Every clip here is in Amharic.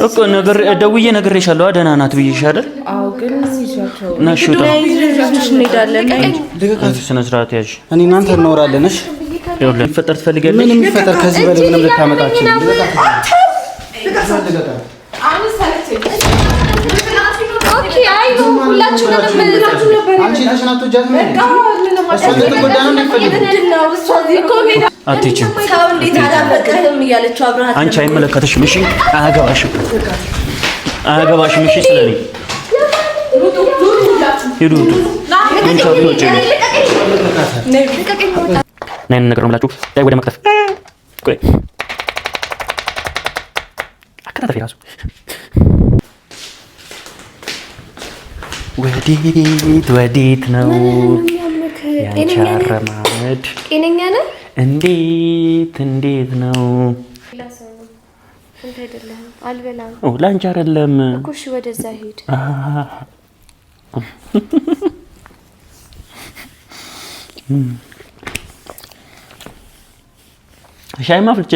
እኮ ነገር ደውዬ ነግሬሻለሁ ደህና ናት ብዬሽ አይደል አዎ ግን ይሻቸው ነሽ እንሄዳለን ስነ ስርዓት ያዥ እኔ እናንተ እንኖራለን እሺ ይኸውልህ ፈጠር ትፈልጋለህ ምንም ይፈጠር ከዚህ በላይ ምንም ልታመጣችሁ ኦኬ አይ ነው ሁላችንም አንቺ ተሽናቱ ጃት ነው አትችም ሰው እንዴት አላፈቅርህም እያለችው አብረሃት አንቺ አይመለከትሽም እሺ አያገባሽም እሺ ስለኔ ሂዱ ምን ታውቁ ነይ ነገር ነው ብላችሁ ዳይ ወደ መክተፍ ቆይ አከታተፊ ራሱ ወዴት ነው ያንቻረማመድ ጤነኛ ነህ እንዴት ነው እንት አይደለም አልበላም ላንቺ አይደለም እኮ እሺ ወደዛ ሄድ ሻይ ማፍልጭ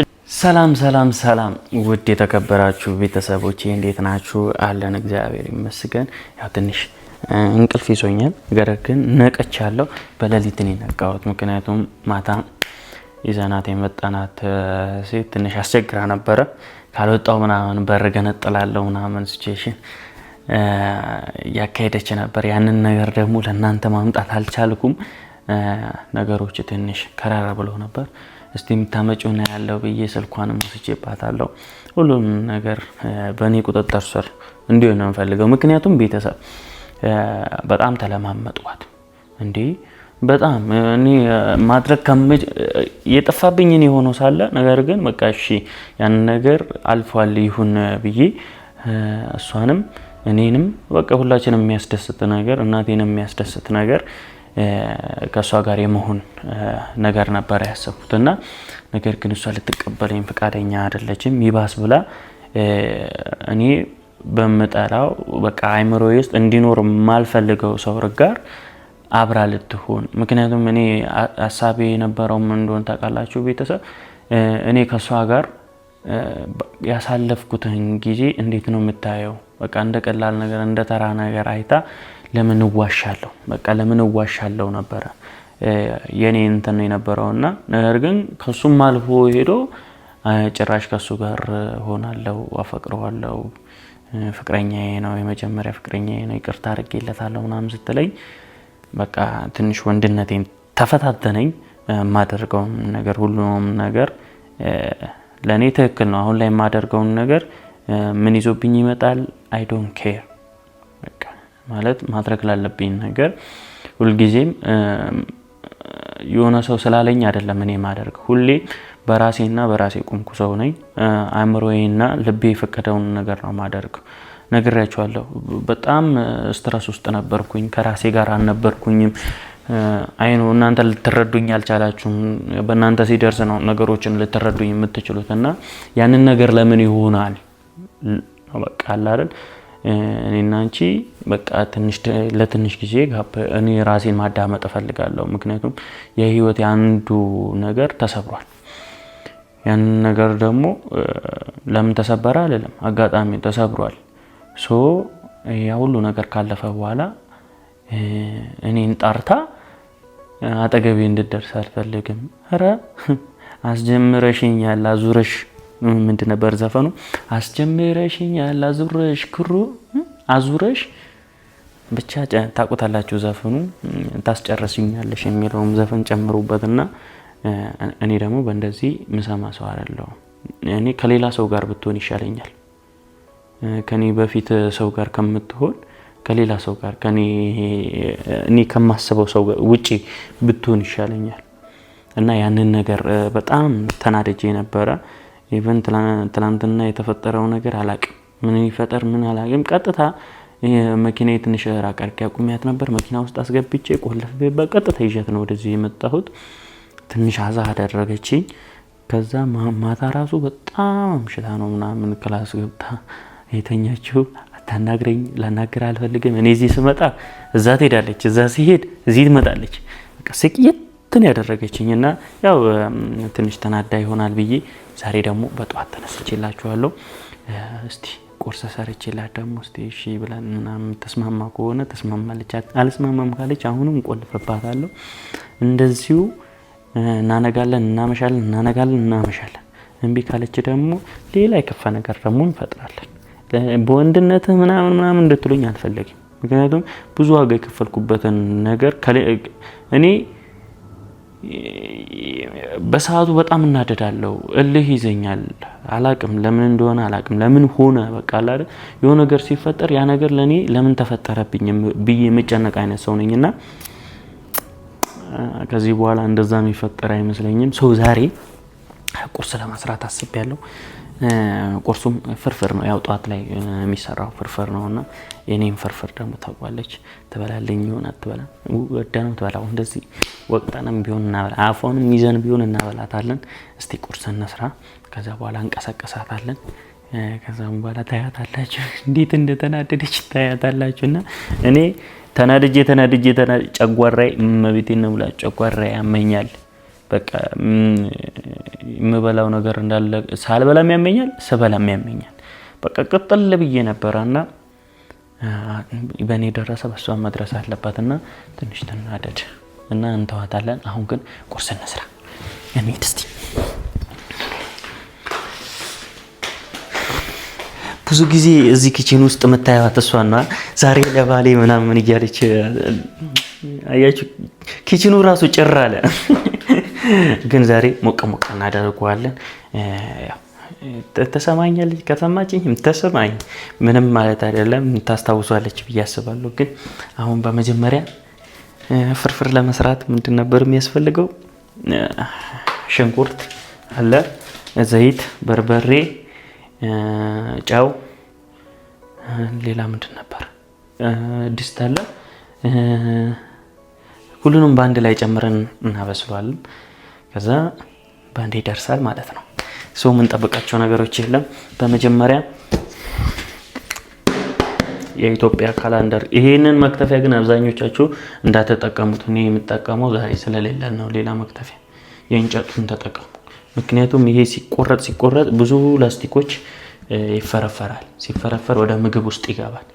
ሰላም ውድ የተከበራችሁ ቤተሰቦቼ እንዴት ናችሁ አለን እግዚአብሔር ይመስገን ያው ትንሽ እንቅልፍ ይዞኛል ነገር ግን ነቀቻለሁ በሌሊት ነው የነቃሁት ምክንያቱም ማታ ይዘናት የመጣናት ሴት ትንሽ አስቸግራ ነበር ካልወጣው ምናምን በረገነጥላለው ምናምን ሲቹዌሽን ያካሄደች ነበር ያንን ነገር ደግሞ ለእናንተ ማምጣት አልቻልኩም ነገሮች ትንሽ ከራራ ብለው ነበር እስቲ የምታመጪው ነው ያለው በየ ስልኳንም ወስጄባታለሁ ሁሉም ነገር በእኔ ቁጥጥር ስር እንዲሆን ነው ፈልገው ምክንያቱም ቤተሰብ በጣም ተለማመጥዋት እንዴ በጣም እኔ ማድረግ የጠፋብኝ እኔ ሆኖ ሳለ ነገር ግን በቃ እሺ ያን ነገር አልፏል ይሁን ብዬ እሷንም እኔንም በቃ ሁላችንም የሚያስደስት ነገር እናቴንም የሚያስደስት ነገር ከሷ ጋር የመሆን ነገር ነበር ያሰብኩትና ነገር ግን እሷ ልትቀበለኝ ፈቃደኛ አይደለችም ይባስ ብላ እኔ በመጣራው በቃ አይምሮዬ ውስጥ እንዲኖር ማልፈልገው ሰው ጋር አብራ ልትሆን ምክንያቱም እኔ ሐሳቤ የነበረው ምን እንደሆነ ታውቃላችሁ ቤተሰብ እኔ ከሷ ጋር ያሳለፍኩትን ጊዜ እንዴት ነው የምታየው በቃ እንደ ቀላል ነገር እንደ ተራ ነገር አይታ ለምን ዋሻለው ነበር የኔ እንትን ነው የነበረውና ነገር ግን ከሱም አልፎ ሄዶ ጭራሽ ከሱ ጋር ሆናለው አፈቅረዋለው ፍቅረኛዬ ነው የመጀመሪያ ፍቅረኛዬ ነው ይቅርታ አድርጌለታለሁ ምናምን ስትለኝ በቃ ትንሽ ወንድነቴን ተፈታተነኝ ማደርገው ነገር ሁሉም ነገር ለኔ ትክክል ነው አሁን ላይ ማደርገው ነገር ምን ይዞብኝ ይመጣል I don't care በቃ ማለት ማድረግ ላለብኝ ነገር ሁሉ ጊዜም የሆነ ሰው ስላለኝ አይደለም እኔ ማደርግ ሁሌ በራሴና በራሴ ቁምኩ ሰው ነኝ አእምሮዬና ልቤ ፈቀደውን ነገር ነው ማደርግ ነግሬያችኋለሁ በጣም ስትረስ ውስጥ ነበርኩኝ ከራሴ ጋር አልነበርኩኝም አይኑ እናንተ ልትረዱኝ አልቻላችሁም በእናንተ ሲደርስ ነው ነገሮችን ልትረዱኝ የምትችሉትና ያንን ነገር ለምን ይሆናል በቃ አይደል እኔና አንቺ በቃ ለትንሽ ጊዜ እኔ ራሴን ማዳመጥ ፈልጋለሁ ምክንያቱም የህይወት አንዱ ነገር ተሰብሯል ያን ነገር ደግሞ ለምን ተሰበረ አይደለም አጋጣሚ ተሰብሯል ሶ ያ ሁሉ ነገር ካለፈ በኋላ እኔን ጣርታ አጠገቤ እንድትደርስ አልፈልግም አረ አስጀምረሽኛል አዙረሽ ምንድን ነበር ዘፈኑ አስጀምረሽኛል አዙረሽ ክሩ አዙረሽ ብቻ ታውቁታላችሁ ዘፈኑ ታስጨርሽኛለሽ የሚለውም ዘፈን ጨምሩበትና እኔ ደግሞ በእንደዚህ ምሰማ ሰው አይደለም እኔ ከሌላ ሰው ጋር ብትሆን ይሻለኛል ከኔ በፊት ሰው ጋር ከምትሆን ከሌላ ሰው ጋር እኔ ከማስበው ሰው ውጪ ብትሆን ይሻለኛል እና ያንን ነገር በጣም ተናደጄ ነበር ኢቨን ትላንትና የተፈጠረው ነገር አላቅም ምን ይፈጠር ምን አላቅም ቀጥታ መኪናዬ ትንሽ ራቀርክ ያቁሚያት ነበር መኪና ውስጥ አስገብቼ ቆልፌ በቀጥታ ይዣት ነው ወደዚህ የመጣሁት ትንሽ አዛ አደረገችኝ ከዛ ማታ ራሱ በጣም አምሽታ ነው ምናምን ክላስ ገብታ የተኛችው አታናግረኝ ላናገር አልፈልግም እኔ እዚህ ስመጣ እዛ ትሄዳለች እዛ ሲሄድ እዚህ ትመጣለች በቃ ስቅየትን ያደረገችኝና ያው ትንሽ ተናዳ ይሆናል ብዬ ዛሬ ደግሞ በጧት ተነስቼላችኋለሁ እስቲ ቁርስ ሰርቼላት ደግሞ እስቲ እሺ ብለን ምናምን ተስማማ ከሆነ ተስማማለች፣ አልስማማም ካለች አሁንም እንቆልፍባታለሁ። እንደዚሁ እናነጋለን፣ እናመሻለን። እምቢ ካለች ደግሞ ሌላ የከፋ ነገር ደግሞ እንፈጥራለን። በወንድነትህ ምናምን እንድትሉኝ አልፈለግም። ምክንያቱም ብዙ ዋጋ የከፈልኩበትን ነገር እኔ በሰዓቱ በጣም እናደዳለሁ፣ እልህ ይዘኛል። አላቅም ለምን እንደሆነ አላቅም፣ ለምን ሆነ በቃ አይደል የሆነ ነገር ሲፈጠር ያ ነገር ለኔ ለምን ተፈጠረብኝ ብዬ የምጨነቅ አይነት ሰው ነኝና ከዚህ በኋላ እንደዛ የሚፈጠር አይመስለኝም። ሰው ዛሬ ቁርስ ለመስራት አስቤያለሁ። ቁርሱም ፍርፍር ነው። ያው ጧት ላይ የሚሰራው ፍርፍር ነውና የኔም ፍርፍር ደግሞ ታውቃለች። ትበላለኝ ይሆን አትበላ ወደነው ትበላው። እንደዚህ ወቅታንም ቢሆን እናበላ፣ አፏንም ይዘን ቢሆን እናበላታለን። እስቲ ቁርስ እንስራ፣ ከዛ በኋላ እንቀሰቀሳታለን። ከዛም በኋላ ታያታላችሁ እንዴት እንደተናደደች ታያታላችሁና እኔ ተናድጄ ጨጓራዬ መቤቴን ነው ብላ ጨጓራዬ ያመኛል። በቃ የምበላው ነገር እንዳለ ሳልበላም ያመኛል፣ ስበላም ያመኛል። በቃ ቅጥል ብዬ ነበርና በእኔ ደረሰ በሷ መድረስ አለባትና ትንሽ ተናደድ እና እንተዋታለን። አሁን ግን ቁርስ እንስራ እንሂድ እስቲ። ብዙ ጊዜ እዚህ ኪችን ውስጥ የምታዩት እሷና ዛሬ ለባሌ ምናምን እያለች አያችሁ፣ ኪችኑ ራሱ ጭር አለ። ግን ዛሬ ሞቅ እናደርገዋለን። ተሰማኛለች፣ ከሰማችኝ ተሰማኝ ምንም ማለት አይደለም፣ ታስታውሷለች ብዬ አስባለሁ። ግን አሁን በመጀመሪያ ፍርፍር ለመስራት ምንድን ነበር የሚያስፈልገው? ሽንኩርት አለ፣ ዘይት፣ በርበሬ፣ ጨው፣ ሌላ ምንድን ነበር? ድስት አለ። ሁሉንም በአንድ ላይ ጨምረን እናበስለዋለን። ከዛ በአንድ ይደርሳል ማለት ነው። ሰው የምንጠብቃቸው ነገሮች የለም። በመጀመሪያ የኢትዮጵያ ካላንደር። ይሄንን መክተፊያ ግን አብዛኞቻችሁ እንዳትጠቀሙት። እኔ የምጠቀመው ዛሬ ስለሌለ ነው። ሌላ መክተፊያ የእንጨቱን ተጠቀሙ። ምክንያቱም ይሄ ሲቆረጥ ብዙ ላስቲኮች ይፈረፈራል። ሲፈረፈር ወደ ምግብ ውስጥ ይገባል።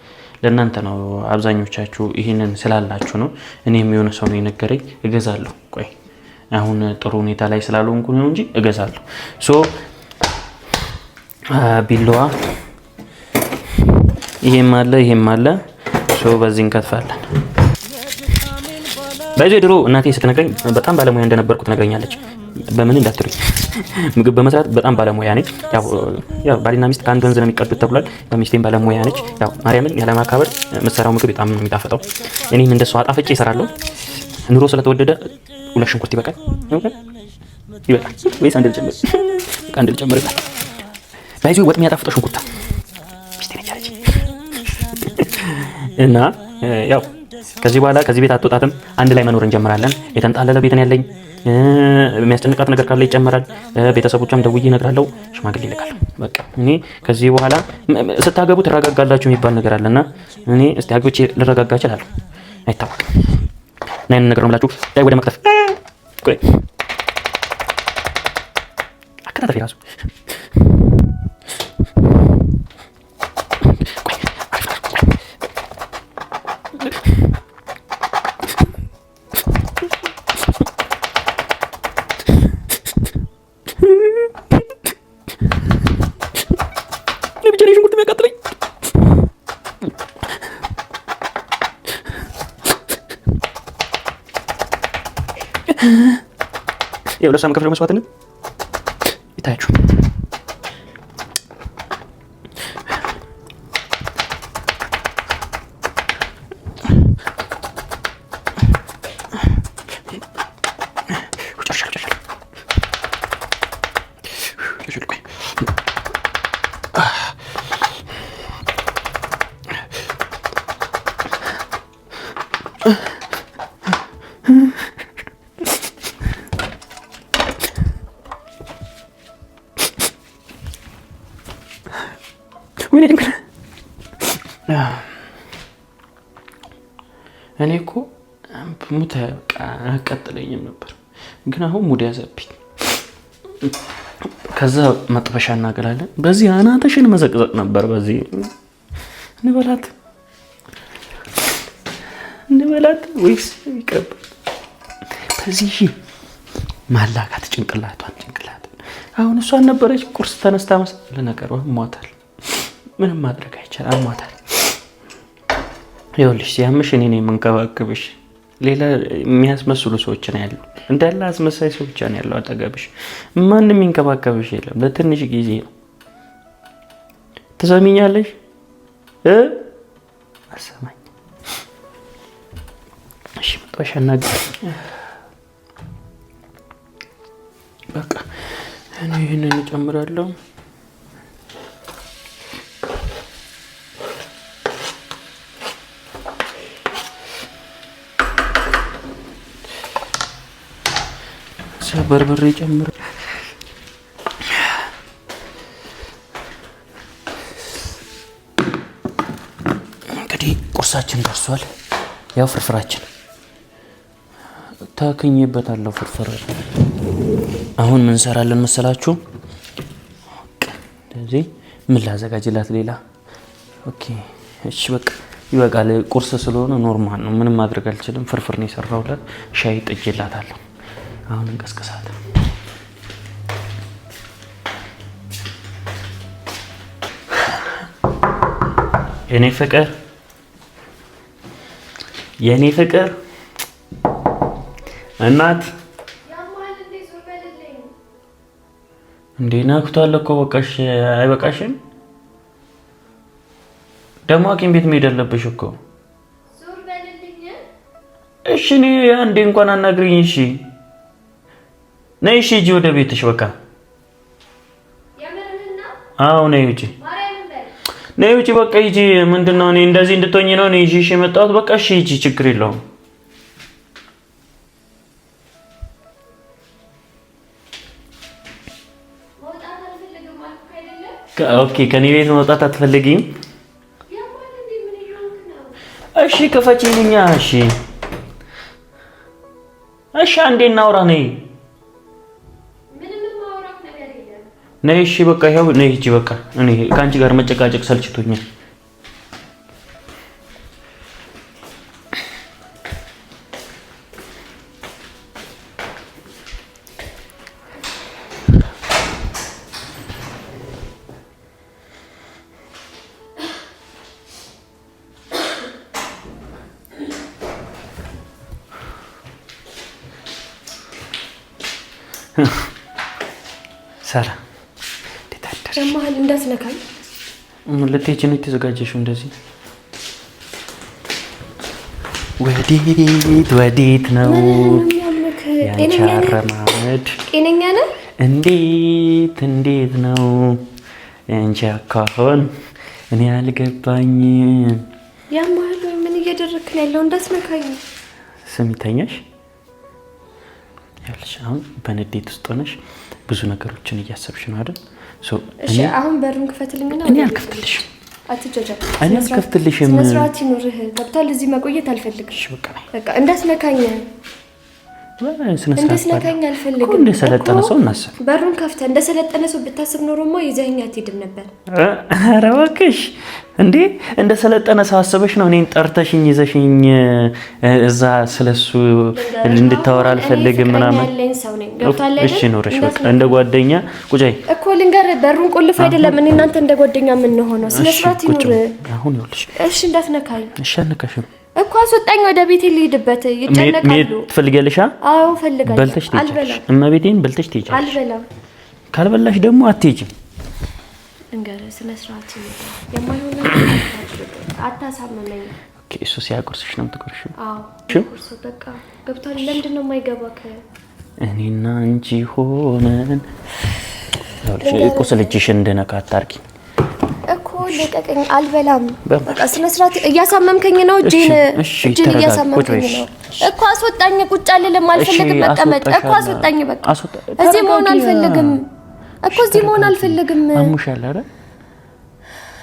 ለእናንተ ነው አብዛኞቻችሁ ይሄንን ስላላችሁ ነው። እኔ የሚሆነ ሰው ነው የነገረኝ። እገዛለሁ። ቆይ አሁን ጥሩ ሁኔታ ላይ ስላልሆንኩ ነው እንጂ እገዛለሁ። ቢላዋ ይሄም አለ። በዚህ እንከትፋለን። በዚህ ድሮ እናቴ ስትነግረኝ በጣም ባለሙያ እንደነበርኩ ትነግረኛለች። በምን እንዳትሉኝ ምግብ በመስራት በጣም ባለሙያ ነኝ። ያው ባልና ሚስት ከአንድ ወንዝ ነው የሚቀዱት ተብሏል። ሚስቴም ባለሙያ ነች። ያው ማርያምን ያለማካበር የምትሰራው ምግብ በጣም ነው የሚጣፍጠው። እኔም እንደሷ አጣፍጬ እሰራለሁ። ኑሮ ስለተወደደ 2 ሽንኩርት ይበቃል ወይስ አንድ ልጨምር? አንድ ልጨምርበት። ባይዙ ወጥ የሚያጣፍጠው ሽንኩርት ሚስቴ ነች አለች። እና ያው ከዚህ በኋላ ከዚህ ቤት አትወጣትም። አንድ ላይ መኖር እንጀምራለን። የተንጣለለ ቤት ነው ያለኝ። የሚያስጨንቃት ነገር ካለ ይጨመራል። ቤተሰቦቿም ደውዬ እነግራለሁ። ሽማግሌ ይልካለሁ። በቃ እኔ ከዚህ በኋላ ስታገቡ ትረጋጋላችሁ የሚባል ነገር አለና እኔ እስቲ አግብቼ ልረጋጋ እችላለሁ። አይታወቅም። እና ይሄን ነገር ነው የምላችሁ። ዳይ ወደ መክተፍ ቆይ አከታተፍ ይራሱ ይሄ ለሰም ከፍለው መስዋዕትነት ይታያችሁ። እኔ እኮ ሙተ አቀጥለኝም ነበር፣ ግን አሁን ሙድ ያዘብኝ። ከዛ መጥበሻ እናገላለን። በዚህ አናተሽን መዘቅዘቅ ነበር። በዚህ እንበላት ወይስ ይቀብ? በዚህ ማላካት ጭንቅላቷን አሁን እሷን ነበረች ቁርስ ተነስታ ለነገሩ ሞታል። ምንም ማድረግ አይቻልም። ሞታል። ይኸውልሽ ሲያምሽ እኔ ነኝ የምንከባከብሽ። ሌላ የሚያስመስሉ ሰዎች ነው ያሉ። እንዳለ አስመሳይ ሰው ብቻ ነው ያለው አጠገብሽ። ማንም የሚንከባከብሽ የለም። ለትንሽ ጊዜ ነው። ትሰሚኛለሽ? አሰማኝ። እሺ መጥበሻ እናገር። በቃ እኔ ይሄንን እጨምራለሁ። በርበሬ ጨምር። እንግዲህ ቁርሳችን ደርሷል። ያው ፍርፍራችን ታከኝበታለሁ። ፍርፍር አሁን ምን እንሰራለን መሰላችሁ? ስለዚህ ምን ላዘጋጅላት ሌላ? ኦኬ እሺ በቃ ይበቃል። ቁርስ ስለሆነ ኖርማል ነው። ምንም ማድረግ አልችልም። ፍርፍር ነው የሰራሁላት። ሻይ ጥጄላታለሁ። አሁን እንቀስቀሳት። የኔ ፍቅር እናት እንዴ ናኩታል እኮ በቃሽ። አይበቃሽም? ደግሞ ሐኪም ቤት መሄድ አለብሽ እኮ። እሺ እኔ አንዴ እንኳን አናግሪኝ። እሺ ነይ። እሺ ሂጂ ወደ ቤትሽ በቃ። አዎ ነይ ውጪ፣ ነይ ውጪ በቃ ሂጂ። ምንድነው እኔ እንደዚህ እንድትሆኚ ነው እኔ ይዤሽ የመጣሁት። በቃ እሺ ሂጂ፣ ችግር የለውም። ኦኬ ከኔ ቤት መውጣት አትፈልጊም? እሺ ክፈቺልኛ። እሺ እሺ አንዴ እናውራ። ነይ ነይ። እሺ በቃ ይኸው ነይ ሂጂ በቃ። እኔ ከአንቺ ጋር መጨቃጨቅ ሰልችቶኛል። ሰላም ለማህል እንዳትነካኝ። ልትሄጂ ነው የተዘጋጀሽው? እንደዚህ ወዴት ነው ያንቺ አረማመድ? ጤነኛ ነህ? እንዴት ነው ያንቺ አካሆን? እኔ አልገባኝም። ያማህል ወይ ምን እያደረክ ነው ያለው? እንዳትነካኝ። ስሚተኛሽ ያልሽ አሁን በንዴት ውስጥ ሆነሽ ብዙ ነገሮችን እያሰብሽ ነው አይደል? እሺ አሁን በሩን ክፈትልኝና። እኔ አልከፍትልሽም። አትጀጃ። እኔ አልከፍትልሽም። መስራት ይኑርህ። ገብቷል? እዚህ መቆየት አልፈልግም። እሺ በቃ እንዳትነካኝ። እንዳትነካኝ አልፈልግም። እንደሰለጠነ ሰው እናስብ። በሩን ከፍተህ እንደሰለጠነ ሰው ብታስብ ኖሮማ ይዘኸኝ አትሄድም ነበር። ኧረ እባክሽ እንዴ! እንደሰለጠነ ሰው አስበሽ ነው እኔን ጠርተሽኝ ይዘሽኝ እዛ ስለሱ እንድታወራ አልፈልግም ምናምን። እሺ ኖርሽ በቃ እንደ ጓደኛ ቁጭ በይ እኮ ልንገርህ። በሩን ቆልፍ አይደለም እኔ እናንተ እንደ ጓደኛ የምንሆነው። ስነ ስርዓት ይኑር። አሁን ይኸውልሽ። እሺ እንዳትነካኝ። እሺ አልነካሽም እኮ አስወጣኝ። ወደ ቤቴ ልሄድበት። ይጨነቃሉ። ትፈልጊያለሽ? አዎ ፈልጋለሁ። በልተሽ ትሄጃለሽ። እመቤቴን በልተሽ ትሄጃለሽ። አልበላም። ካልበላሽ ደግሞ አትሄጂም። እንገርህ ስነ ስርዓት የማይሆን አታሳመመኝ። ኦኬ እሱ ሲያቆርስሽ ነው የምትቆርሺው? አዎ ቁርስ በቃ ገብቷል። ለምንድን ነው የማይገባክ? እኔና አንቺ ሆነን ቁስል እጅሽን እንድነካ አታርጊ እኮ። ልቀቀኝ። አልበላም። በቃ ስነ ስርዓት እያሳመምከኝ ነው። እጅን እያሳመምከኝ ነው እኮ። አስወጣኝ። ቁጭ አልልም። አልፈልግም መቀመጥ እኮ። አስወጣኝ በቃ። እዚህ መሆን አልፈልግም እኮ። እዚህ መሆን አልፈልግም።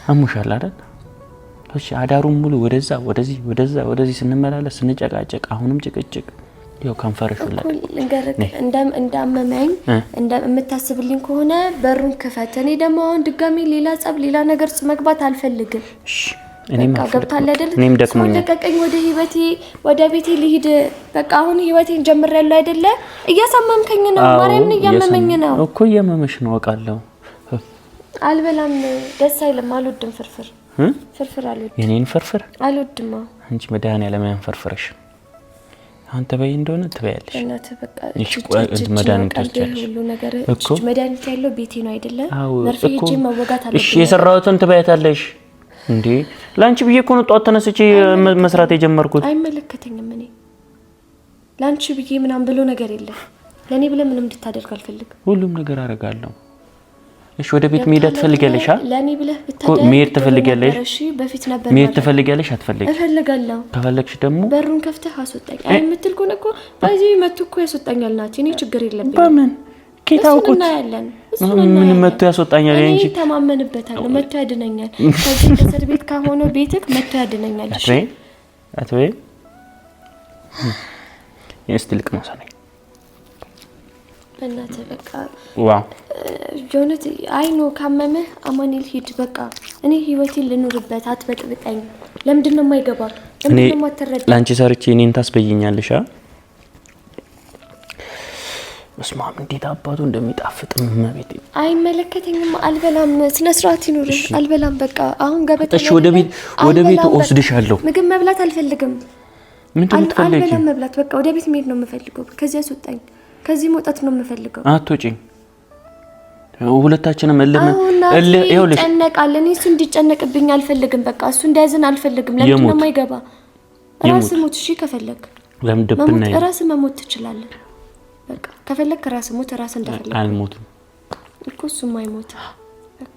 አሙሻል አይደል? እሺ አዳሩን ሙሉ ወደዛ ወደዚህ ስንመላለስ ስንጨቃጨቅ፣ አሁንም ጭቅጭቅ ያው ከንፈርሽ ሁላ እንዳመመኝ እንደምታስብልኝ ከሆነ በሩን ክፈት። እኔ ደግሞ አሁን ድጋሚ ሌላ ጸብ ሌላ ነገር መግባት አልፈልግም። እሺ እኔም ገብታል አይደል? እኔም ደክሞኛል። ለቀቀኝ፣ ወደ ህይወቴ ወደ ቤቴ ልሂድ። በቃ አሁን ህይወቴን ጀምሬያለሁ አይደለ? እያሳመምከኝ ነው። ማርያምን እያመመኝ ነው እኮ። እያመመሽ ነው አውቃለሁ። አልበላም፣ ደስ አይልም። አልወድም ፍርፍር ፍርፍር አልወድም። የኔን ፍርፍር አልወድም። አንቺ መድኃኒዓለም ያንፈርፍርሽ። አንተ በይ እንደሆነ ትበያለሽ። እናት በቃ መድኃኒት ትወስጃለሽ ሁሉ ነገር እኮ መድኃኒት ያለው ቤቴ ነው አይደለ? መርፌ እጄ መወጋት አለብኝ። እሺ የሰራሁትን ትበያታለሽ እንዴ? ላንቺ ብዬ እኮ ነው ጧት ተነስቼ መስራት የጀመርኩት። አይመለከተኝም። እኔ ላንቺ ብዬ ምናምን ብሎ ነገር የለም። ለኔ ብለ ምንም እንድታደርግ አልፈልግም። ሁሉም ነገር አደርጋለሁ። እሺ ወደ ቤት መሄድ ትፈልጊያለሽ? ለኔ ብለ ብታደርግ መሄድ ትፈልጊያለሽ? እሺ በፊት ነበር መሄድ ትፈልጊያለሽ? አትፈልጊ? እፈልጋለሁ። ከፈለግሽ ደግሞ በሩን ከፍተህ አስወጣኝ። አይ የምትል ከሆነ እኮ ባይዚ መጥቶ እኮ ያስወጣኛል። ናቲ እኔ ችግር የለብኝም። በምን ኬታውቁት ምን መጥቶ ያስወጣኛል? እንጂ ተማመንበታለሁ። መጥቶ ያድነኛል። ከዚህ ከእስር ቤት ካሆነው ቤትክ መጥቶ ያድነኛል። እሺ አትበይ። የስትልቅ መሰለኝ በእናትህ በቃ ዋው ጆነት አይኖ ካመመህ አማኑኤል ሂድ። በቃ እኔ ህይወቴን ልኑርበት። አትበጥብጠኝ። ለምንድን ነው የማይገባ? ለምንድን ነው የማትረዳ? ላንቺ ሰርቼ እኔን ታስበይኛለሽ? መስማም እንዴት አባቱ እንደሚጣፍጥ መቤቴ። አይመለከተኝም። አልበላም። ስነ ስርዓት ይኑር። አልበላም። በቃ አሁን ገበታ እሺ ወደ ቤት ወስድሻለሁ። ምግብ መብላት አልፈልግም። ምንድን ነው የምትፈልጊው? አልበላም መብላት። በቃ ወደ ቤት መሄድ ነው የምፈልገው። ከዚህ አስወጣኝ። ከዚህ መውጣት ነው የምፈልገው። አትወጪኝ። ሁለታችንም ይኸውልሽ ጨነቃል። እኔ እሱ እንዲጨነቅብኝ አልፈልግም። በቃ እሱ እንዲያዝን አልፈልግም። ለምን ነው የማይገባ? ራስህ ሞት። እሺ ከፈለክ ለምድብና ራስህ መሞት ትችላለህ። በቃ ከፈለክ ራስህ ሞት። ራስህ እንደፈለክ አልሞትም እኮ እሱም አይሞት። በቃ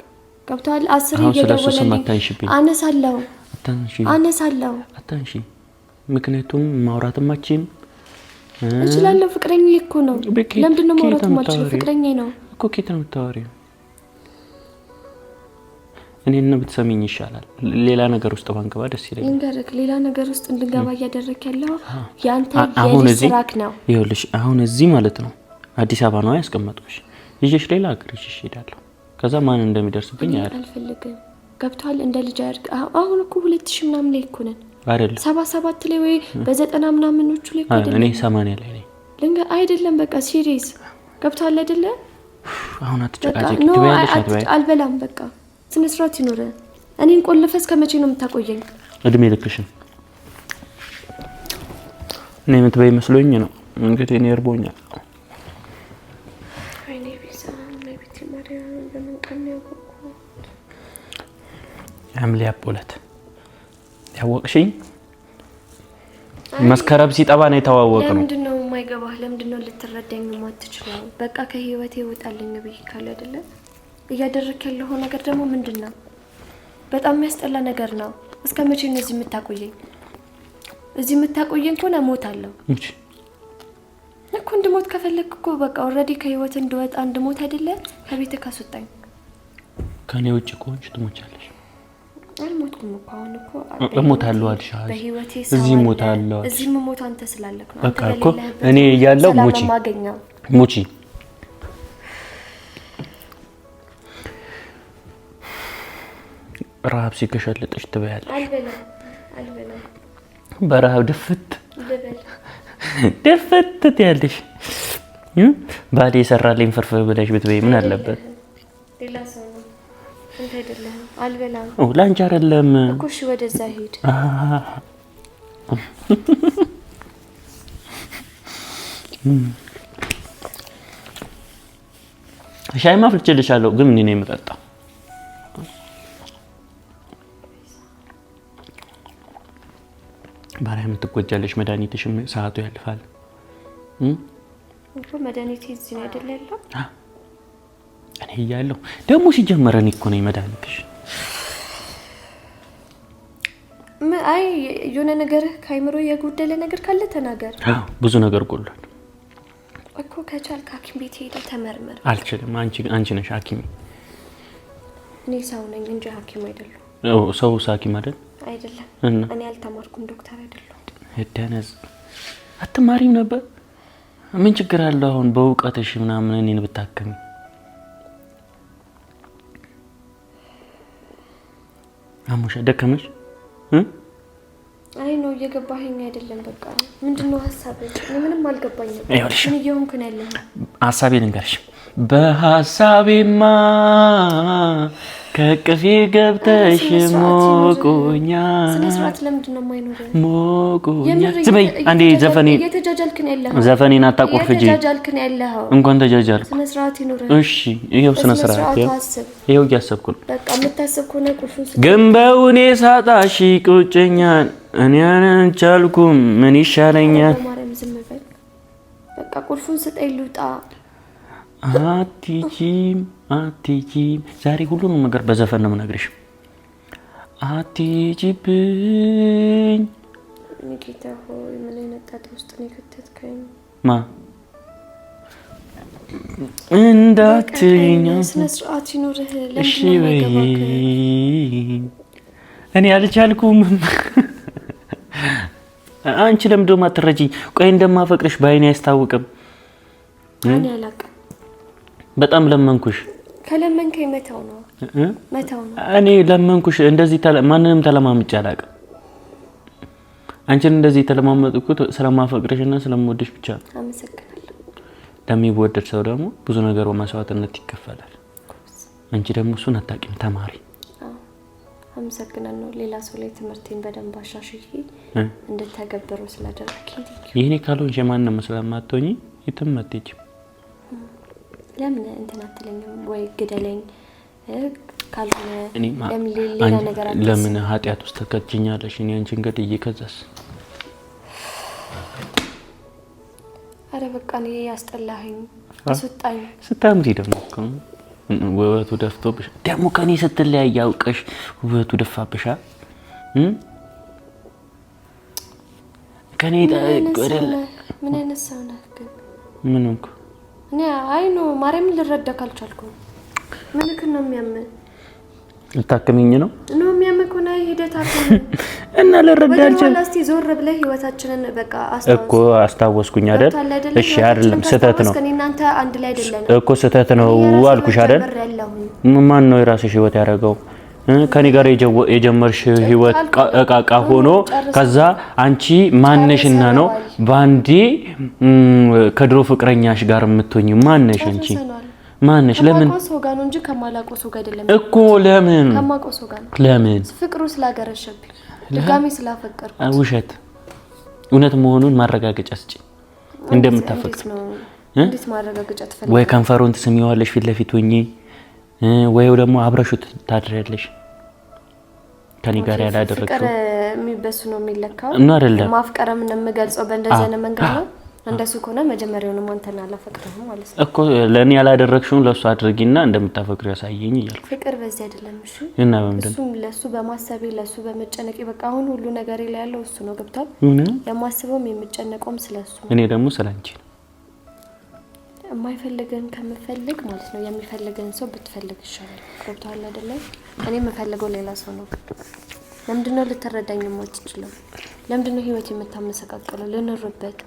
ገብቶሃል? 10 እየደወለልኝ አነሳለሁ። አታንሺ። ምክንያቱም ማውራትም አትችይም። እችላለሁ። ፍቅረኛዬ እኮ ነው። ለምንድን ነው ማውራት የማልችለው? ፍቅረኛዬ ነው እኮ። ኬት ነው የምታወሪው? እኔን ብትሰሚኝ ይሻላል። ሌላ ነገር ውስጥ ባንገባ ደስ ይለኛል። እንገርክ ሌላ ነገር ውስጥ እንድንገባ እያደረክ ያለው ያንተ የስራክ ነው። ይኸውልሽ አሁን እዚህ ማለት ነው አዲስ አበባ ነው ያስቀመጥኩሽ። ይዤሽ ሌላ ሀገር ይዤሽ እሄዳለሁ። ከዛ ማን እንደሚደርስብኝ አልፈልግም። ገብቶሃል? እንደ ልጅ አድርግ። አሁን እኮ 2000 ምናምን ላይ እኮ ነን አይደለም 77 ላይ ወይ በ90 ምናምኖቹ ላይ አይደለም። እኔ 80 ላይ ነኝ። አይደለም በቃ ሲሪየስ ገብቶሃል አይደለ? አሁን አትጨቃጨቂ። ትበያለሽ? አልበላም። በቃ ስነ ስርዓት ይኖር። እኔን ቆልፈስ ከመቼ ነው የምታቆየኝ? እድሜ ልክሽን። እኔ የምትበይ መስሎኝ ነው እንግዲህ። እኔ እርቦኛል። አይኔ ቢዛ ማይቤት ማሪያም በመንቀም ያውቁ አምሊ አፖለት ያወቅሽኝ መስከረም ሲጠባ ነው የተዋወቅነው። ለምንድን ነው የማይገባህ? ለምንድን ነው ልትረዳኝ የማትችለው? በቃ ከህይወቴ ይወጣልኝ ብዬ ካለ አይደለ? እያደረክ ያለው ነገር ደግሞ ምንድነው? በጣም የሚያስጠላ ነገር ነው። እስከ መቼ ነው እዚህ የምታቆየኝ? እዚህ የምታቆየኝ ከሆነ እሞታለሁ እኮ። እንድሞት ከፈለክ እኮ በቃ ኦልሬዲ ከህይወት እንድወጣ እንድሞት አይደለ? ከቤትህ ካስወጣኝ። ከኔ ውጭ ከሆንሽ ትሞቻለሽ። አልሞትኩም እኮ አሁን እኮ እሞታለሁ አልሽ። በህይወቴ እዚህ እሞታለሁ። እዚህ ሞት አንተ ስላለክ ነው። በቃ እኮ እኔ ያለው ሞቺ ረሃብ ሲከሸልጥሽ ትበያለሽ። አልበላም። በረሃብ ድፍት ያለሽ ባሌ የሰራልኝ ፍርፍር ብለሽ ብትበይ ምን አለበት? ሌላ ሰው ነው እንት አይደለም። አልበላም። ላንቺ አይደለም እኮ። እሺ ወደዛ ሄድ። ሻይ ማፍልቼልሻለሁ ግን ምን ነው የምጠጣው? ባሪያ የምትጎጃለሽ። መድኃኒትሽም ሰዓቱ ያልፋል እኮ። መድኃኒቴ እዚህ ነው አይደል ያለው? እኔ እያለሁ ደግሞ ሲጀመረን እኮ ነው መድኃኒትሽ። አይ የሆነ ነገር ካይምሮ የጎደለ ነገር ካለ ተናገር። ብዙ ነገር ጎሏል እኮ። ከቻልክ ሐኪም ቤት ሄደህ ተመርመር። አልችልም። አንቺ ነሽ ሐኪም። እኔ ሰው ነኝ እንጂ ሐኪም አይደለሁ። ሰው ሐኪም አይደለም። እኔ አልተማርኩም፣ ዶክተር አይደለሁ። ደነዝ አትማሪም ነበር? ምን ችግር አለው አሁን በእውቀትሽ ምናምን እኔን ብታከሚ? አሙሻ ደከመሽ? አይ ነው እየገባኸኝ አይደለም። በቃ ምንድነው ሐሳብህ? ምንም አልገባኝም። ምን እየሆንክ ነው ያለው? ሐሳቤን እንገርሽ። በሐሳቤማ ከቅፌ ገብተሽ ሞቆኛ ስነስርዓት ለምንድነው የማይኖረው? ሞቆኛ ዝበይ አንዴ እየተጃጃልክ ነው ያለው። ዘፈኔን አታቆርፍጂ። እየተጃጃልክ ነው ያለው። እንኳን ተጃጃልኩ። ስነስርዓት ይኖረው። እሺ ይሄው ስነስርዓት ይሄው እያሰብኩ ነው። በቃ የምታስብ ከሆነ ቁልፉን ግን በውኔ ሳጣሽ ቁጭኛል እኔ አንቻልኩም ምን ይሻለኛል? ማርያም ዝም በል በቃ ቁልፉን ስጠኝ ልውጣ። አትጂም ዛሬ ሁሉንም ነገር በዘፈን ነው የምነግርሽ። አትጂብኝ ጌታ ሆይ ምን አይነት ጣጣ ውስጥ ነው የከተትከኝ? ማ እንዳትኛ ስነ ስርዓት ይኖርህ። እሺ በይ እኔ አልቻልኩም። አንቺ ለምን ደማ አትረጂኝ? ቆይ እንደማፈቅርሽ ባይኔ አያስታውቅም? እኔ አላውቅም። በጣም ለመንኩሽ። ከለመንከኝ መተው ነው። እኔ ለመንኩሽ። እንደዚህ ማንንም ተለማምጬ አላውቅም። አንቺን እንደዚህ ተለማመጥኩት ስለማፈቅርሽና ስለምወድሽ ብቻ ነው። አመሰግናለሁ። ለሚወደድ ሰው ደግሞ ብዙ ነገር በመስዋዕትነት ይከፈላል። አንቺ ደግሞ እሱን አታውቂም። ተማሪ። አመሰግናለሁ። ሌላ ሰው ላይ ትምህርቴን በደንብ አሻሽዬ እንድተገብረው ስላደረግኝ ይሄኔ ካልሆንሽ ማንንም ስለማትሆኚ የትም አትሄጂም። ለምን እንትን አትለኝም ወይ ግደለኝ ካልሆነ ሌላ ነገር አለ። ለምን ኃጢያት ውስጥ ተከትኛለሽ? እኔ አንቺን ገድዬ ከዛስ? አረ በቃ እኔ ያስጠላኸኝ አስወጣኝ። ስታምሪ ደግሞ ውበቱ ደፍቶብሽ ደግሞ ከኔ ስትለያይ ያውቀሽ ውበቱ ደፋብሻ። ከኔ ገደለ ምን አይነት ሰው ነህ ግን? ምን እንኳ እኔ አይ ነው ማርያም ልረዳ ካልቻልኩ ምንክ ነው የሚያመኝ? ልታከሚኝ ነው የሚያመኝ ኮና ሂደታት እና ልረዳልሽ ወላስቲ ዞር ብለህ ህይወታችንን በቃ አስታወስኩኝ አይደል? እሺ አይደለም ስህተት ነው እናንተ አንድ ላይ አይደለም እኮ ስህተት ነው አልኩሽ አይደል? ማን ነው የራስሽ ህይወት ያደረገው? ከኔ ጋር የጀመርሽ ህይወት ቃቃ ሆኖ ከዛ አንቺ ማነሽና ነው ባንዲ ከድሮ ፍቅረኛሽ ጋር የምትሆኚ? ማነሽ አንቺ? ማነሽ? ለምን ሰው ጋር ነው እንጂ ከማላቆ ሰው ጋር አይደለም እኮ። ለምን ከማቆ ሰው ጋር ነው? ለምን ፍቅሩ ስላገረሸብኝ ድጋሚ ስላፈቀርኩ። ውሸት እውነት መሆኑን ማረጋገጫ ስጪ። እንደምታፈቅር እንዴት ማረጋገጫ ትፈልጊ? ወይ ከንፈሩን ትስሚዋለሽ ፊት ለፊት ሆኜ ወይ ደግሞ አብረሹት ታድሪያለሽ። ከኔ ጋር ያላደረግሽው ፍቅር የሚበሱ ነው የሚለካው እና አይደለም ማፍቀርም እንደምገልጸው በእንደዚህ አይነት መንገድ ነው። እንደሱ ከሆነ መጀመሪያውንም አንተና አላፈቅረህም ማለት ነው እኮ። ለኔ ያላደረግሽውን ለሱ አድርጊና እንደምታፈቅሪው ያሳየኝ እያልኩ። ፍቅር በዚህ አይደለም እሺ። እና በምንድን እሱም ለሱ በማሰቤ ለሱ በመጨነቄ በቃ አሁን ሁሉ ነገር ላይ ያለው እሱ ነው። ገብቷል? የማስበውም የምጨነቀውም ስለሱ። እኔ ደግሞ ስላንቺ ነው። የማይፈልገን ከምፈልግ ማለት ነው የሚፈልገን ሰው ብትፈልግ ይሻላል። ገብቷል አይደለ? እኔ የምፈልገው ሌላ ሰው ነው። ለምንድነው ልትረዳኝ የማትችለው? ለምንድነው ህይወት የምታመሰቃቀለው? ልንርበት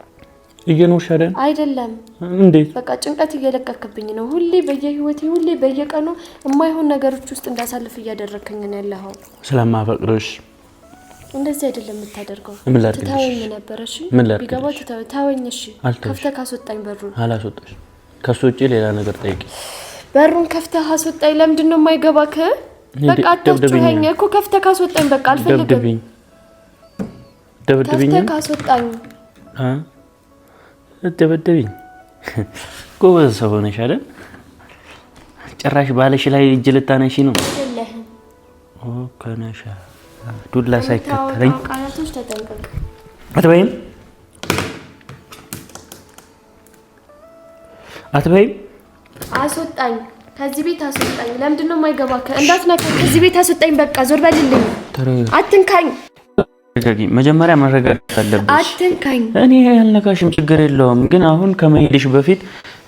እየኖርሽ አይደለም እንዴ? በቃ ጭንቀት እየለቀቅብኝ ነው። ሁሌ በየህይወቴ ሁሌ በየቀኑ የማይሆን ነገሮች ውስጥ እንዳሳልፍ እያደረከኝ ነው ያለኸው። ስለማፈቅርሽ እንደዚህ አይደለም የምታደርገው። ተታወኝ ነበር እሺ። ቢገባ ተታወኝ እሺ። ከፍተህ ካስወጣኝ በሩን። አላስወጣሽ። ከሱ ውጪ ሌላ ነገር ጠይቂ። በሩን ከፍተህ አስወጣኝ። ለምንድን ነው የማይገባክ? በቃ አትጮኸኝ እኮ። ከፍተህ ካስወጣኝ በቃ አልፈልግም። ደብድብኝ። ከፍተህ ካስወጣኝ ደብድብኝ። ጎበዝ ሰው ሆነሽ አይደል? ጭራሽ ባለሽ ላይ እጅ ልታነሺ ነው። የለህም ከነሻ ዱላ ሳይከተለኝ ቃላቶች ተጠንቀቅ። አትበይም አስወጣኝ። ከዚህ ቤት አስወጣኝ። ለምንድን ነው የማይገባክ? እንዳትነካ። ከዚህ ቤት አስወጣኝ። በቃ ዞር በልልኝ። አትንካኝ። መጀመሪያ መረጋጋት አለብሽ። አትንካኝ። እኔ ያልነካሽም ችግር የለውም፣ ግን አሁን ከመሄድሽ በፊት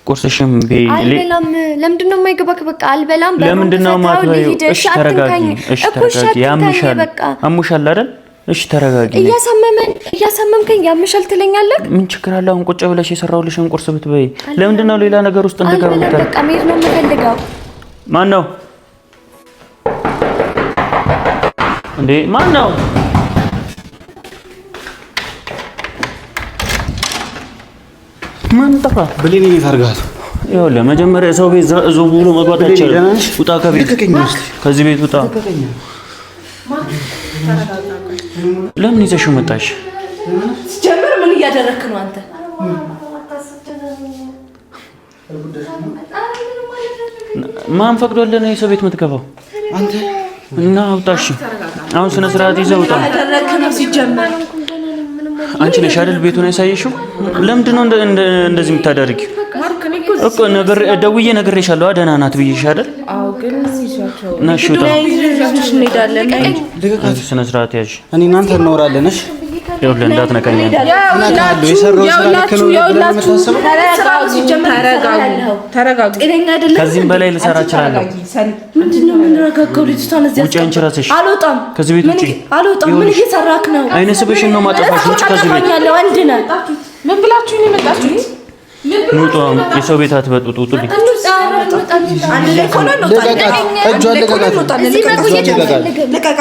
ቁርስሽም አልበላም። ለምንድን ነው የማይገባክ? በቃ አልበላም። ለምንድን ነው ማትበይው? እሺ ተረጋጊ። እሺ ተረጋጊ። ያምሻል፣ አሙሻል አይደል? እሺ ተረጋጊ። እያሳመምከኝ ያምሻል ትለኛለህ። ምን ችግር አለ? አሁን ቁጭ ብለሽ የሰራሁልሽን ቁርስ ብትበይ። ለምንድን ነው ሌላ ነገር ውስጥ እንደገባ? በቃ መሄድ ነው የምፈልገው። ማን ነው እንዴ? ማን ነው? ማን ጠፋ? ብሌን ነው ታርጋት። ይኸውልህ መጀመሪያ ሰው ቤት ዞ ብሎ መግባት አይቻልም። ውጣ ከቤት፣ ከዚህ ቤት ውጣ። ለምን ይዘሽው መጣሽ? ሲጀምር ምን እያደረክ ነው አንተ? ማን ፈቅዶልህ ነው የሰው ቤት የምትገባው? አንተ እና አውጣሽ። አሁን ስነ ስርዓት ይዘህ ውጣ። ሲጀምር አንቺ ነሽ አይደል ቤቱን ያሳየሽው? ለምንድን ነው እንደዚህ የምታደርጊው? እኮ ነገር ደውዬ ነግሬሻለሁ። ደህና ናት ብዬሽ አይደል? አዎ፣ ግን ይዟቸው ነሽ ውጣ። እንሄዳለን። ስነ ስርዓት ያዥ። እኔ እናንተ እንኖራለን። እሺ ይኸውልህ እንዳትነካኝ። ተረጋጉ። ከዚህም በላይ ልሰራ እችላለሁ። ምንድነው የምንረጋጋው? ልጅቷን እዚህ ውጪ። አንቺ እራስሽ አልወጣም። ከዚህ ቤት ውጪ። አልወጣም። ምን እየሰራክ ነው? አይነ ስብሽን ነው ማጠፋሽ። ውጪ ከዚህ ቤት። ወንድ ነህ። ምን ብላችሁ ነው የመጣችሁት? ኑጡ። የሰው ቤት አትበጡት። ውጡልኝ።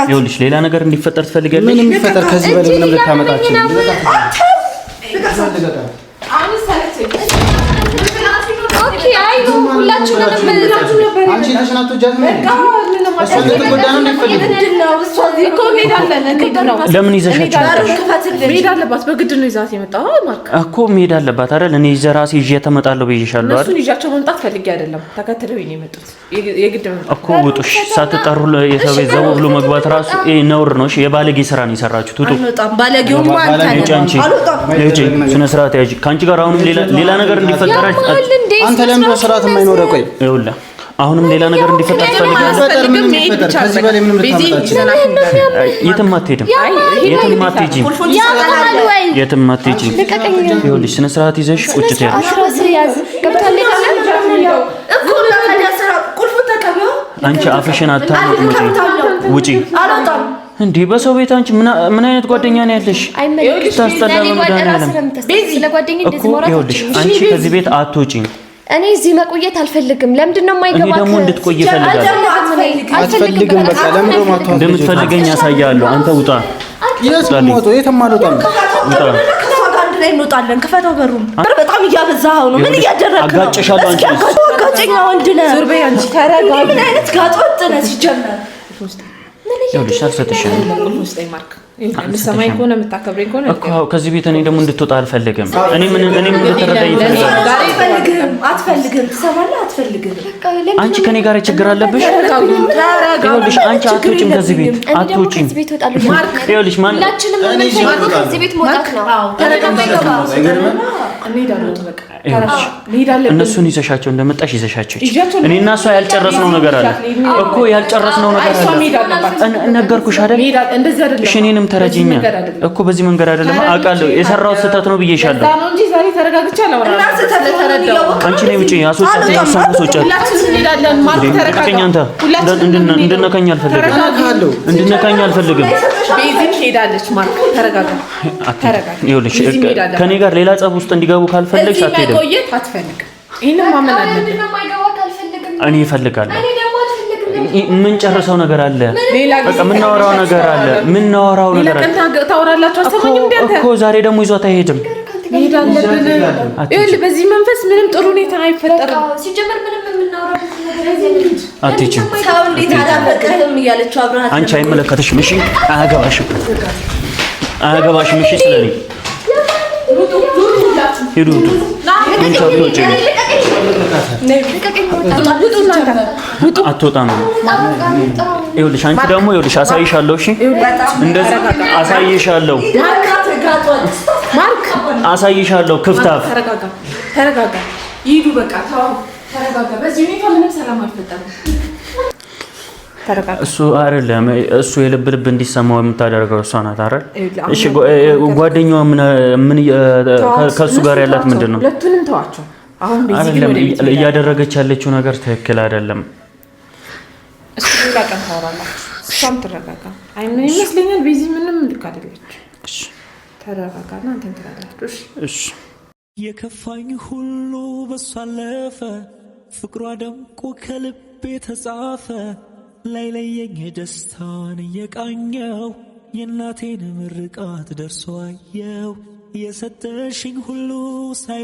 ይኸውልሽ ሌላ ነገር እንዲፈጠር ትፈልጋለሽ? ምንም ይፈጠር ከዚህ በላይ ምንም ልታመጣችሁ። ኦኬ አይ ነው ሁላችንም አንቺ ተሽናቱ ጃት ነው ለምን ይዘሻቸው መሄድ አለባት? በግድ ነው ይዛት የመጣው ማርክ እኮ መሄድ አለባት አይደል? እኔ ይዘህ ራሴ ይዤ ተመጣለሁ ብዬሻለሁ አይደል? እሱን ይዣቸው መምጣት ፈልጌ አይደለም፣ ተከትለውኝ ነው የመጡት። የግድ እኮ ውጡሽ። ሳትጠሩ የሰው ቤት ዘው ብሎ መግባት ራሱ ነውር ነው። እሺ የባለጌ ስራ ነው የሰራችሁት። ውጡ። አልወጣም። ባለጌው ማን ታንቺ? አልወጣም። ስነ ስርዓት ያዥ። ካንቺ ጋር አሁንም ሌላ ነገር እንዲፈጠር አንተ ለምን በስርዓት የማይኖረው? ቆይ ይኸውልህ አሁንም ሌላ ነገር እንዲፈጠር ትፈልጋለህ? ከዚህ በላይ ምንም ልታመጣችሁ። የትም አትሄድም። የትም አትሄጂም። የትም አትሄጂም። ይኸውልሽ ስነ ስርዓት ይዘሽ ቁጭ ትያለሽ። አንቺ አፍሽን አታመጥምጪ። ውጪ። እንዴ በሰው ቤት አንቺ ምን አይነት ጓደኛ ነው ያለሽ? ታስጠላ። ይኸውልሽ አንቺ ከዚህ ቤት አትወጪም። እኔ እዚህ መቆየት አልፈልግም። ለምንድን ነው የማይገባው? እኔ ደግሞ እንድትቆይ እፈልጋለሁ። አትፈልግም። በቃ ለምን ነው ማታው? እንደምትፈልገኝ ያሳያለሁ። አንተ ውጣ። የትም አልወጣም። ውጣ። አንድ ላይ እንወጣለን። ክፈተው በሩን። በጣም እያበዛኸው ነው። ምን እያደረግህ ነው? አጋጭሻለሁ። አንቺ ጋጨኛ ወንድ ነህ። ዞር በይ አንቺ። ተረጋጊ። ምን አይነት ጋጥ ወጥ ነህ ሲጀመር? ይኸውልሽ አልሰጥሽም። ማርክ የምትሰማኝ ከሆነ የምታከብረኝ ከሆነ እኮ ከዚህ ቤት እኔ ደግሞ እንድትወጣ አልፈልግም። እኔ ምን እንድትረዳኝ እፈልጋለሁ። አትፈልግም። ትሰማለህ? አትፈልግም። አንቺ ከኔ ጋር ችግር አለብሽ። ይኸውልሽ አንቺ አትወጪም ከዚህ ቤት አትወጪም። ይኸውልሽ ማን ከዚህ ቤት መውጣት ነው። እነሱን ይዘሻቸው እንደመጣሽ ይዘሻቸው። እኔ እና እሷ ያልጨረስነው ነገር አለ እኮ ያልጨረስነው ነገር አለ። ነገርኩሽ አይደል? እሺ እኔንም ተረጂኛ እኮ በዚህ መንገድ አይደለም። አውቃለሁ የሰራው ስህተት ነው ብዬሻለሁ። አንቺ ነይ ውጪ። አስወጫት። እንድነካኝ አልፈልግም። እንድነካኝ አልፈልግም። ይኸውልሽ ከኔ ጋር ሌላ ጸብ ውስጥ እንዲገቡ ካልፈለግሽ አትሄድም። እኔ እፈልጋለሁ። ምን ጨርሰው ነገር አለ። በቃ ምናወራው ነገር አለ። ምናወራው ነገር አለ እኮ ዛሬ ደግሞ ይዟት አይሄድም። በዚህ መንፈስ ምንም ጥሩ ሁኔታ አይፈጠርም። አትሄጂም። አንቺ አይመለከትሽም። እሺ አያገባሽም። አያገባሽም። እሺ ስለኔ ሂዱ። ምን ቻውቶች ነው? አትወጣም። ይኸውልሽ አንቺ ደግሞ ይኸውልሽ አሳይሻለሁ። እሺ እንደዚህ አሳይሻለሁ። ማርክ አሳይሻለሁ። ክፍታፍ ተረጋጋ። ይሄዱ በቃ ተው። ተረጋጋ። በዚህ ሁኔታ ምንም ሰላም አይፈጠርም። እሱ አይደለም። እሱ የልብ ልብ እንዲሰማው የምታደርገው እሷ ናት አይደል? እሺ ጓደኛዋ ምን ከሱ ጋር ያላት ምንድን ነው? ሁለቱንም ተዋቸው። አሁን አይደለም እያደረገች ያለችው ነገር ትክክል አይደለም። እሱ ሌላ ቀን ታወራላችሁ። እሷም ትረጋጋ። አይ ምን ይመስለኛል ቤዚ ምንም ልክ አይደለች። እሺ ተረጋጋና አንተን ትላለች። እሺ የከፋኝ ሁሉ በሷ አለፈ ፍቅሯ ደምቆ ከልቤ ተጻፈ ላይ ለየኝ ደስታን የቃኘው የእናቴን ምርቃት ደርሶ አየው የሰጠሽኝ ሁሉ ሳይ